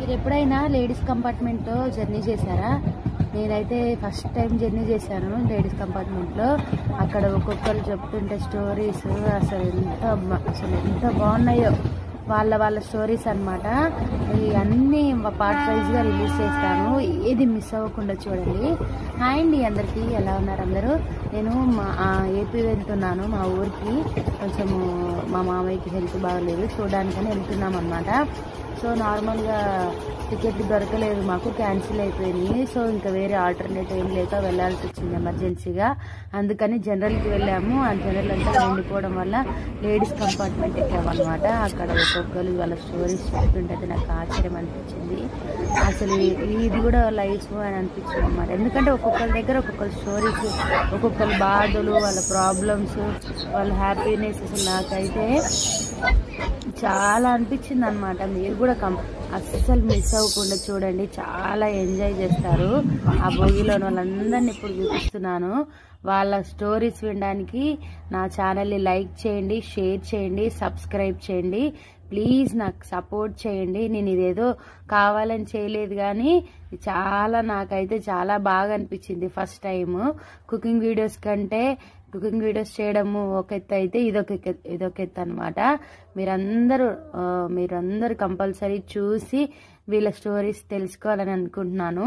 మీరు ఎప్పుడైనా ladies కంపార్ట్మెంట్లో journey చేశారా? నేనైతే ఫస్ట్ టైం జర్నీ చేశాను లేడీస్ కంపార్ట్మెంట్లో. అక్కడ ఒక్కొక్కరు చెప్తుంటే స్టోరీస్ అసలు ఎంత బాగున్నాయో. వాళ్ళ స్టోరీస్ అనమాట. ఇవన్నీ పార్ట్ వైజ్గా రిలీజ్ చేస్తాను, ఏది మిస్ అవ్వకుండా చూడండి. హాయ్ అండి అందరికీ, ఎలా ఉన్నారు అందరూ? నేను ఏపీ వెళ్తున్నాను, మా ఊరికి. కొంచెము మా మామయ్యకి హెల్త్ బాగలేదు, చూడడానికని వెళ్తున్నాం అనమాట. సో నార్మల్గా టికెట్ దొరకలేదు మాకు, క్యాన్సిల్ అయిపోయింది. సో ఇంకా వేరే ఆల్టర్నేటివ్ ఏం లేక వెళ్ళాల్సి వచ్చింది ఎమర్జెన్సీగా. అందుకని జనరల్కి వెళ్ళాము. ఆ జనరల్ అంతా నిండిపోవడం వల్ల లేడీస్ కంపార్ట్మెంట్ ఎక్కామన్నమాట. అక్కడ ఒక్కొక్కరు వాళ్ళ స్టోరీస్ చెప్తుంటే నాకు ఆశ్చర్యం అనిపించింది. అసలు ఇది కూడా లైఫ్ అని అనిపించింది అనమాట. ఎందుకంటే ఒక్కొక్కరి దగ్గర ఒక్కొక్కరు స్టోరీస్, ఒక్కొక్కరి బాధలు, వాళ్ళ ప్రాబ్లమ్స్, వాళ్ళ హ్యాపీనెస్. అసలు నాకైతే చాలా అనిపించింది అనమాట. మీరు కూడా అస్సలు మిస్ అవ్వకుండా చూడండి, చాలా ఎంజాయ్ చేస్తారు. ఆ భోగిలో వాళ్ళందరినీ ఇప్పుడు చూపిస్తున్నాను. వాళ్ళ స్టోరీస్ వినడానికి నా ఛానల్ని లైక్ చేయండి, షేర్ చేయండి, సబ్స్క్రైబ్ చేయండి. ప్లీజ్ నాకు సపోర్ట్ చేయండి. నేను ఇదేదో కావాలని చేయలేదు, కానీ నాకైతే చాలా బాగా అనిపించింది. ఫస్ట్ టైం కుకింగ్ వీడియోస్ కంటే కుకింగ్ వీడియోస్ చేయడము ఒక ఎత్తు అయితే ఇదొక ఎత్తు అనమాట. మీరందరూ కంపల్సరీ చూసి వీళ్ళ స్టోరీస్ తెలుసుకోవాలని అనుకుంటున్నాను.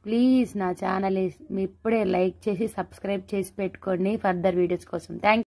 ప్లీజ్ నా ఛానల్ ఇప్పుడే లైక్ చేసి సబ్స్క్రైబ్ చేసి పెట్టుకోండి ఫర్దర్ వీడియోస్ కోసం. థ్యాంక్